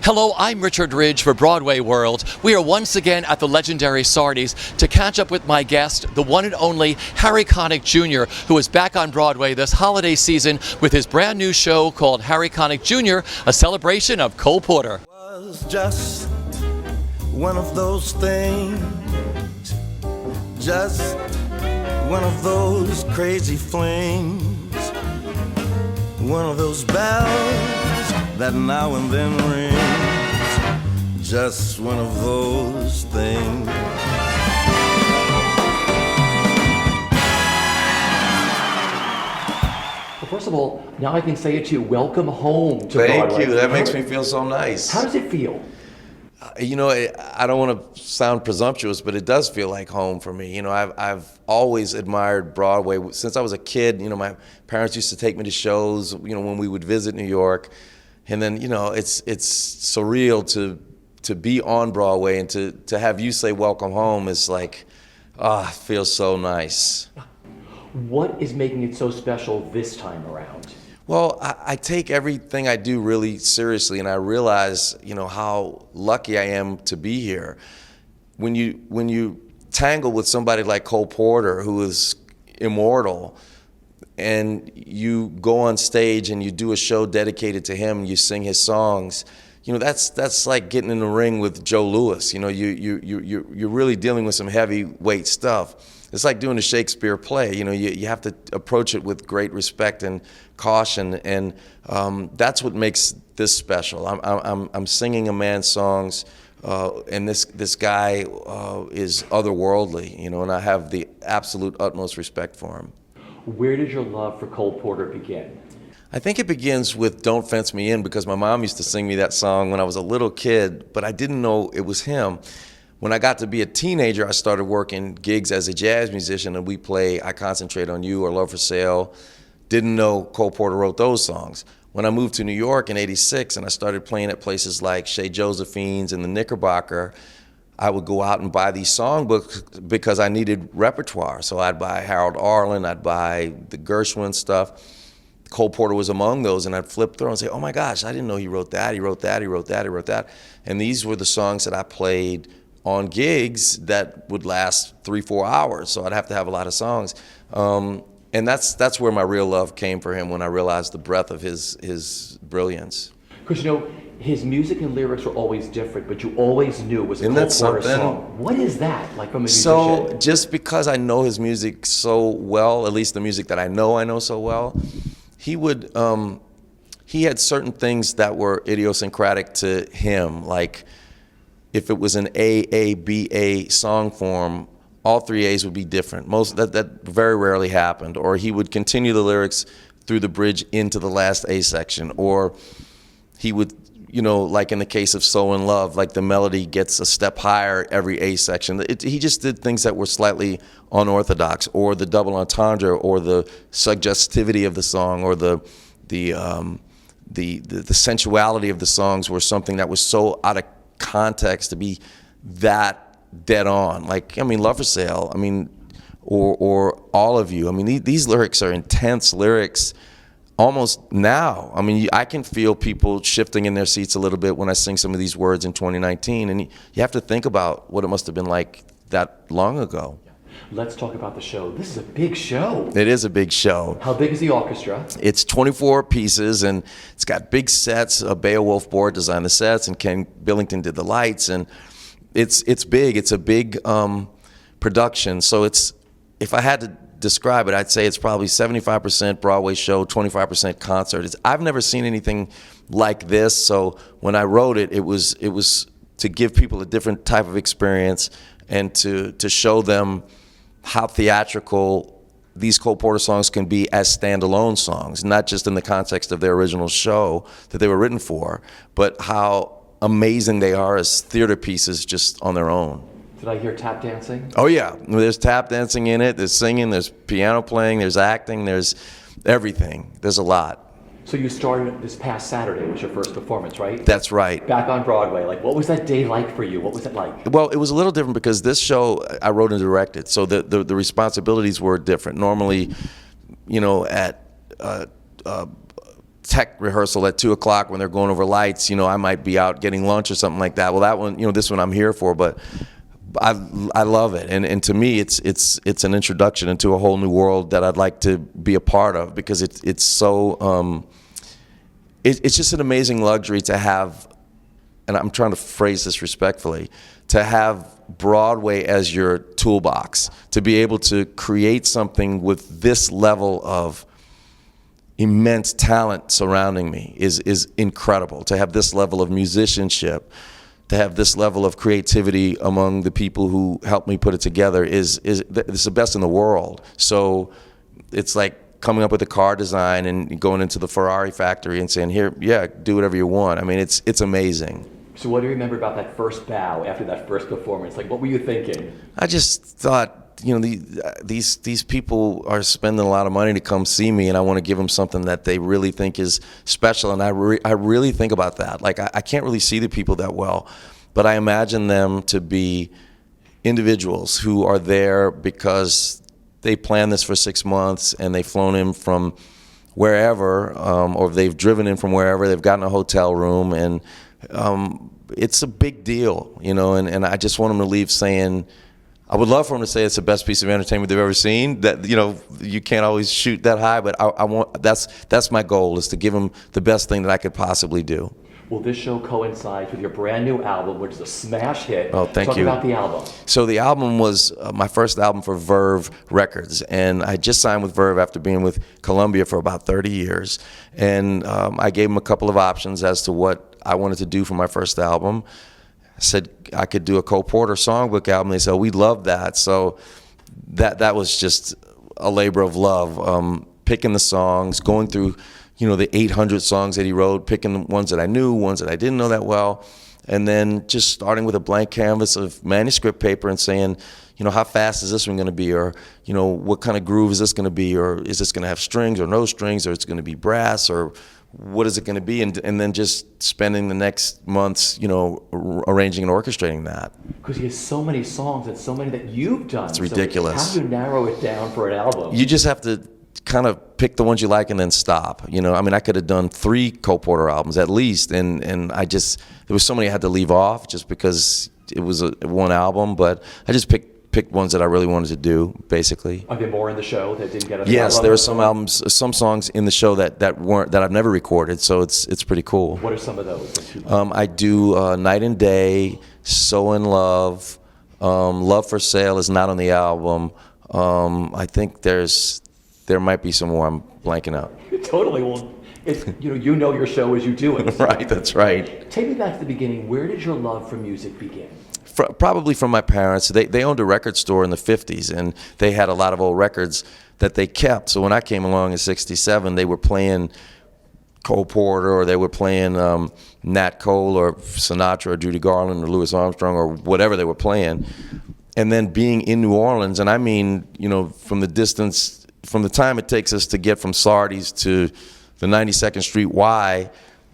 Hello, I'm Richard Ridge for Broadway World. We are once again at the legendary Sardi's to catch up with my guest, the one and only Harry Connick Jr., who is back on Broadway this holiday season with his brand new show called Harry Connick Jr., a celebration of Cole Porter. It was just one of those things, just one of those crazy flings, one of those bells that now and then rings, just one of those things. Well, first of all, now I can say it to you, welcome home to Thank Broadway. you. That makes me feel so nice. How does it feel? You know, I don't want to sound presumptuous, but it does feel like home for me. You know, I've always admired Broadway since I was a kid. You know, my parents used to take me to shows, you know, when we would visit New York. And then, you know, it's surreal to be on Broadway and to have you say welcome home is like, it feels so nice. What is making it so special this time around? Well, I take everything I do really seriously, and I realize, you know, how lucky I am to be here. When you tangle with somebody like Cole Porter, who is immortal, and you go on stage and you do a show dedicated to him, and you sing his songs, you know, that's like getting in the ring with Joe Louis. You know, you're really dealing with some heavyweight stuff. It's like doing a Shakespeare play. You know, you have to approach it with great respect and caution, and that's what makes this special. I'm singing a man's songs, and this guy is otherworldly. You know, and I have the absolute utmost respect for him. Where did your love for Cole Porter begin? I think it begins with "Don't Fence Me In," because my mom used to sing me that song when I was a little kid, but I didn't know it was him. When I got to be a teenager, I started working gigs as a jazz musician, and we play "I Concentrate on You" or "Love for Sale." Didn't know Cole Porter wrote those songs. When I moved to New York in '86 and I started playing at places like Chez Josephine's and the Knickerbocker, I would go out and buy these songbooks because I needed repertoire. So I'd buy Harold Arlen, I'd buy the Gershwin stuff. Cole Porter was among those, and I'd flip through and say, oh my gosh, I didn't know he wrote that, he wrote that, he wrote that, he wrote that. And these were the songs that I played on gigs that would last 3-4 hours, so I'd have to have a lot of songs. And that's where my real love came for him, when I realized the breadth of his brilliance. Because, you know, his music and lyrics were always different, but you always knew it was a Isn't Cole that Porter something? song. What is that like from a musician? So just because I know his music so well, at least the music that I know so well, he would, he had certain things that were idiosyncratic to him. Like if it was an A, B, A song form, all 3 A's would be different. That very rarely happened. Or he would continue the lyrics through the bridge into the last A section. Or he would, you know, like in the case of So in Love, like the melody gets a step higher every A section. He just did things that were slightly unorthodox, or the double entendre, or the suggestivity of the song, or the sensuality of the songs were something that was so out of context to be that dead on. Like, I mean, Love for Sale, I mean, or All of You. I mean, these lyrics are intense lyrics. Almost now, I mean, I can feel people shifting in their seats a little bit when I sing some of these words in 2019, and you have to think about what it must have been like that long ago. Let's talk about the show. This is a big show. It is a big show. How big is the orchestra? It's 24 pieces, and it's got big sets. Beowulf Board designed the sets, and Ken Billington did the lights, and it's big. It's a big production. So if I had to describe it, I'd say it's probably 75% Broadway show, 25% concert. I've never seen anything like this, so when I wrote it, it was to give people a different type of experience and to show them how theatrical these Cole Porter songs can be as standalone songs, not just in the context of their original show that they were written for, but how amazing they are as theater pieces just on their own. Did I hear tap dancing? Oh yeah, there's tap dancing in it, there's singing, there's piano playing, there's acting, there's everything. There's a lot. So you started this past Saturday, was your first performance, right? That's right. Back on Broadway. Like, what was that day like for you? What was it like? Well, it was a little different because this show I wrote and directed, so the responsibilities were different. Normally, you know, at tech rehearsal at 2 o'clock when they're going over lights, you know, I might be out getting lunch or something like that. Well, that one, you know, this one I'm here for, but I love it, and to me, it's an introduction into a whole new world that I'd like to be a part of, because it's so it's just an amazing luxury to have, and I'm trying to phrase this respectfully, to have Broadway as your toolbox, to be able to create something with this level of immense talent surrounding me is incredible. To have this level of musicianship, to have this level of creativity among the people who helped me put it together is the best in the world. So it's like coming up with a car design and going into the Ferrari factory and saying, here, yeah, do whatever you want. I mean, it's amazing. So what do you remember about that first bow after that first performance? Like, what were you thinking? I just thought, you know, these people are spending a lot of money to come see me, and I want to give them something that they really think is special. And I really think about that. Like, I can't really see the people that well, but I imagine them to be individuals who are there because they planned this for 6 months and they've flown in from wherever, or they've driven in from wherever. They've gotten a hotel room, and it's a big deal, you know. And I just want them to leave saying, I would love for them to say it's the best piece of entertainment they've ever seen. That, you know, you can't always shoot that high, but I want, that's my goal, is to give them the best thing that I could possibly do. Well, this show coincides with your brand new album, which is a smash hit. Oh, thank you. Talk about the album. So the album was my first album for Verve Records, and I just signed with Verve after being with Columbia for about 30 years. And I gave them a couple of options as to what I wanted to do for my first album. I said I could do a Cole Porter songbook album. They said, oh, we love that. So that was just a labor of love, picking the songs, going through, you know, the 800 songs that he wrote, picking the ones that I knew, ones that I didn't know that well, and then just starting with a blank canvas of manuscript paper and saying, you know, how fast is this one going to be, or, you know, what kind of groove is this going to be, or is this going to have strings or no strings, or it's going to be brass, or what is it going to be, and then just spending the next months, you know, arranging and orchestrating that. Because he has so many songs and so many that you've done. It's ridiculous. So how do you narrow it down for an album? You just have to kind of pick the ones you like and then stop. You know, I mean, I could have done 3 Cole Porter albums at least, and I just, there was so many I had to leave off just because it was one album, but I just picked ones that I really wanted to do, basically. Are there more in the show that didn't get on the Yes, album? there are some albums, some songs in the show that I've never recorded, so it's pretty cool. What are some of those? I do Night and Day, So in Love, Love for Sale is not on the album. I think there might be some more I'm blanking out. Totally won't. It's, you know your show as you do it. So. Right, that's right. Take me back to the beginning. Where did your love for music begin? Probably from my parents. They owned a record store in the 50s, and they had a lot of old records that they kept. So when I came along in '67, they were playing Cole Porter, or they were playing Nat Cole or Sinatra or Judy Garland or Louis Armstrong or whatever they were playing. And then being in New Orleans, and I mean, you know, from the distance, from the time it takes us to get from Sardi's to the 92nd Street Y,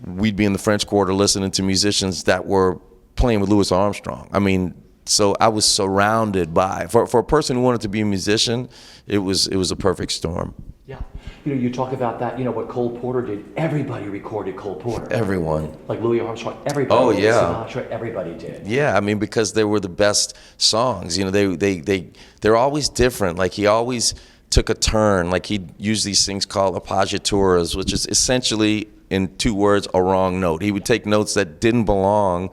we'd be in the French Quarter listening to musicians that were playing with Louis Armstrong. I mean, so I was surrounded by, for a person who wanted to be a musician, it was a perfect storm. Yeah. You talk about that, what Cole Porter did. Everybody recorded Cole Porter. Everyone. Like Louis Armstrong, everybody. Oh, yeah. Sinatra, everybody did. Yeah, I mean, because they were the best songs. They're always different. Like, he always took a turn. Like, he'd use these things called appoggiaturas, which is essentially, in 2 words, a wrong note. He would take notes that didn't belong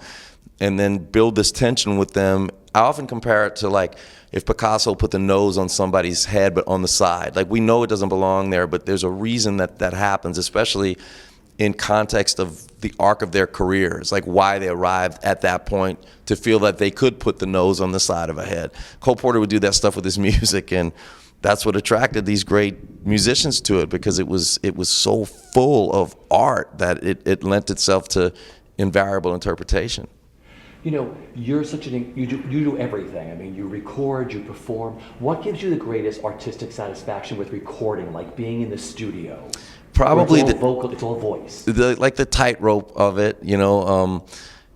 and then build this tension with them. I often compare it to, like, if Picasso put the nose on somebody's head but on the side. Like, we know it doesn't belong there, but there's a reason that happens, especially in context of the arc of their careers, like why they arrived at that point to feel that they could put the nose on the side of a head. Cole Porter would do that stuff with his music, and that's what attracted these great musicians to it, because it was so full of art that it lent itself to invariable interpretation. You're you do everything. I mean, you record, you perform. What gives you the greatest artistic satisfaction with recording, like being in the studio? Probably it's all vocal, it's all voice. Like the tightrope of it,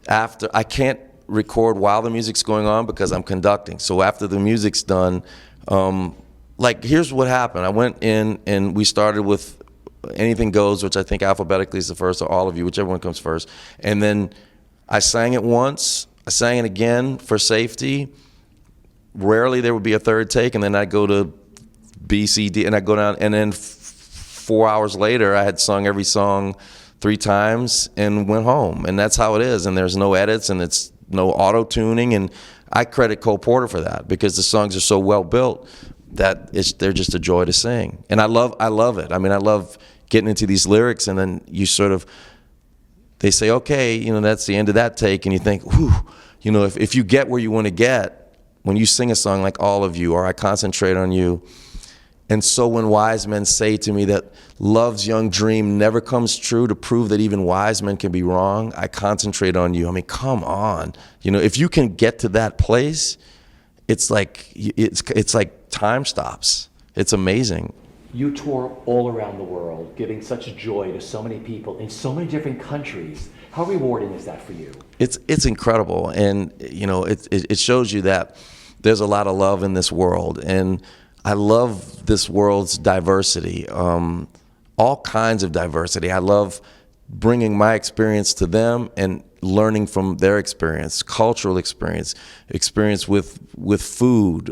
after, I can't record while the music's going on because I'm conducting. So after the music's done, like, here's what happened. I went in and we started with Anything Goes, which I think alphabetically is the first, or All of You, whichever one comes first. And then I sang it once, I sang it again for safety. Rarely there would be a third take, and then I'd go to B, C, D, and I'd go down, and then 4 hours later I had sung every song 3 times and went home. And that's how it is, and there's no edits, and it's no auto-tuning, and I credit Cole Porter for that, because the songs are so well built that they're just a joy to sing. And I love it. I mean, I love getting into these lyrics, and then you sort of, they say, okay, you know, that's the end of that take, and you think, whew, you know, if you get where you want to get, when you sing a song like All of You, or I Concentrate on You, and so when wise men say to me that love's young dream never comes true, to prove that even wise men can be wrong, I concentrate on you. I mean, come on. You know, if you can get to that place, it's like time stops. It's amazing. You tour all around the world, giving such joy to so many people in so many different countries. How rewarding is that for you? It's incredible, and you know, it shows you that there's a lot of love in this world, and I love this world's diversity, all kinds of diversity. I love bringing my experience to them and learning from their experience, cultural experience with food,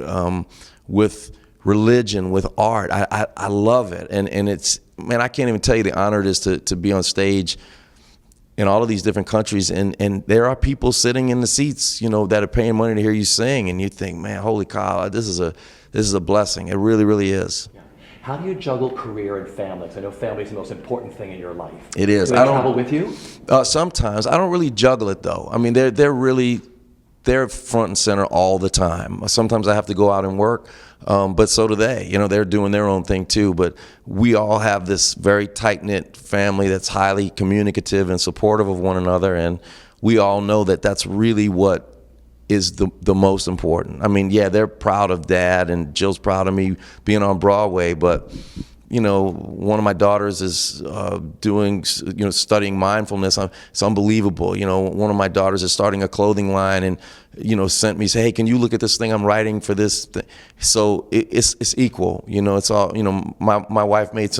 with religion, with art. I love it, and it's, man, I can't even tell you the honor it is to be on stage in all of these different countries, and there are people sitting in the seats, you know, that are paying money to hear you sing, and you think, man, holy cow, this is a blessing. It really, really is. Yeah. How do you juggle career and family? Because I know family is the most important thing in your life. It is. Do they travel with you? Sometimes. I don't really juggle it, though. I mean, they're front and center all the time. Sometimes I have to go out and work, but so do they. You know, they're doing their own thing too. But we all have this very tight-knit family that's highly communicative and supportive of one another, and we all know that that's really what is the most important. I mean, yeah, they're proud of Dad, and Jill's proud of me being on Broadway, but you know, one of my daughters is studying mindfulness. It's unbelievable. You know, one of my daughters is starting a clothing line, and you know, sent me, say, hey, can you look at this thing I'm writing for this thing? So it's equal. You know, it's all, you know, my wife made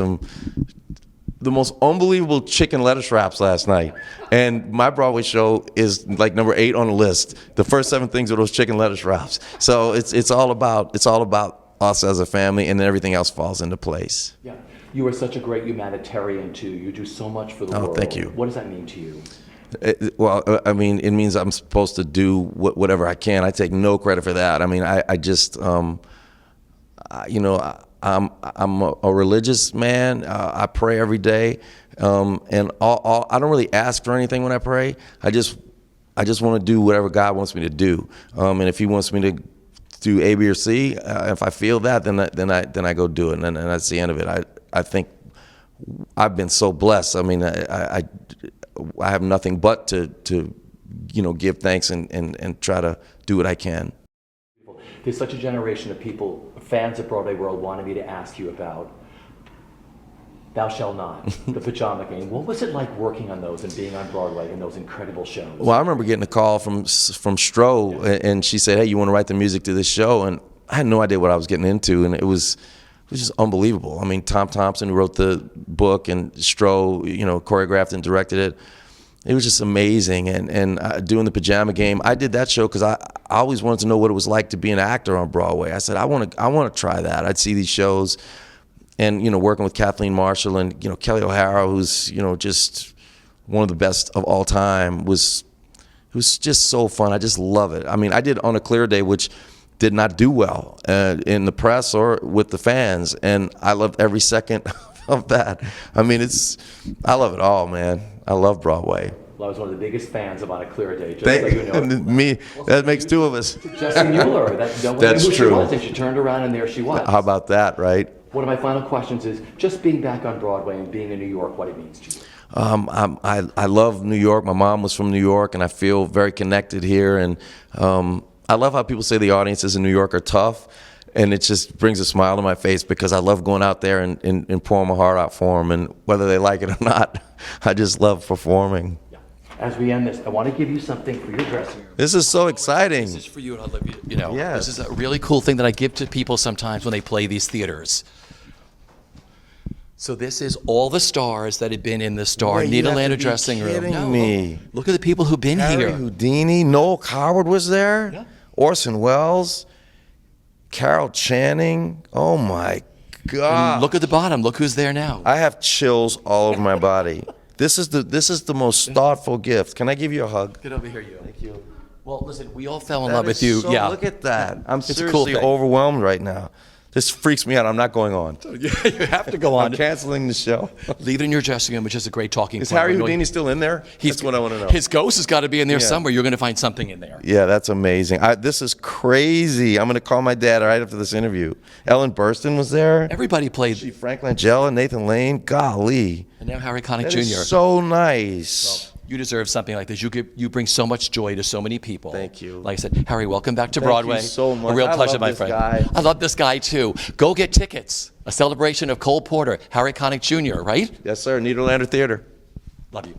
the most unbelievable chicken lettuce wraps last night, and my Broadway show is like number 8 on the list. The first 7 things are those chicken lettuce wraps. So it's all about us as a family, and then everything else falls into place. Yeah, you are such a great humanitarian too. You do so much for the world. Oh, thank you. What does that mean to you? Well, I mean, it means I'm supposed to do whatever I can. I take no credit for that. I mean, I just, you know, I'm a religious man. I pray every day, and I don't really ask for anything when I pray. I just want to do whatever God wants me to do, and if He wants me to do A, B, or C, if I feel that, then I go do it, and that's the end of it. I think I've been so blessed. I mean, I have nothing but to you know, give thanks and try to do what I can. There's such a generation of people, fans of Broadway World, wanted me to ask you about Thou Shalt Not, the Pajama Game. What was it like working on those and being on Broadway in those incredible shows? Well, I remember getting a call from Stro, and she said, hey, you want to write the music to this show? And I had no idea what I was getting into, and it was just unbelievable. I mean, Tom Thompson wrote the book, and Stro, you know, choreographed and directed it. It was just amazing, and doing the Pajama Game, I did that show because I always wanted to know what it was like to be an actor on Broadway. I said, I want to try that. I'd see these shows, and you know, working with Kathleen Marshall and you know, Kelly O'Hara, who's, you know, just one of the best of all time, was just so fun. I just love it. I mean, I did On a Clear Day, which did not do well in the press or with the fans, and I loved every second of that. I mean, I love it all, man. I love Broadway. Well, I was one of the biggest fans of On a Clear Day. Just so you know. Me, that makes 2 of us. Jessie Mueller. That's true. She was, and she turned around, and there she was. How about that, right? One of my final questions is just being back on Broadway and being in New York, what it means to you. I love New York. My mom was from New York, and I feel very connected here. And I love how people say the audiences in New York are tough. And it just brings a smile to my face because I love going out there and pouring my heart out for them. And whether they like it or not, I just love performing. Yeah. As we end this, I want to give you something for your dressing room. This is so exciting. This is for you, and I'll let you know. Yes. This is a really cool thing that I give to people sometimes when they play these theaters. So this is all the stars that had been in the Star Wait, you have to Nederlander be dressing room. kidding me. Look at the people who've been Harry here. Houdini, Noel Coward was there, Yeah. Orson Welles, Carol Channing. Oh my God! And look at the bottom. Look who's there now. I have chills all over my body. This is the most thoughtful gift. Can I give you a hug? Get over here, you. Thank you. Well, listen, we all fell in That love with is you. so- Yeah. Look at that. I'm a cool seriously thing. overwhelmed right now. This freaks me out. I'm not going on. You have to go I'm on. canceling the show. Leave it in your dressing room, which is a great talking Is point. Harry We're going- Houdini still in there? That's what I want to know. His ghost has got to be in there Yeah. somewhere. You're going to find something in there. Yeah, that's amazing. This is crazy. I'm going to call my dad right after this interview. Ellen Burstyn was there. Everybody played. Frank Langella, Nathan Lane. Golly. And now Harry Connick That Jr. is so nice. You deserve something like this. You bring so much joy to so many people. Thank you. Like I said, Harry, welcome back to Thank Broadway. you so much. A real I pleasure, love my this friend. guy. I love this guy too. Go get tickets. A celebration of Cole Porter, Harry Connick Jr., right? Yes, sir. Nederlander Theater. Love you.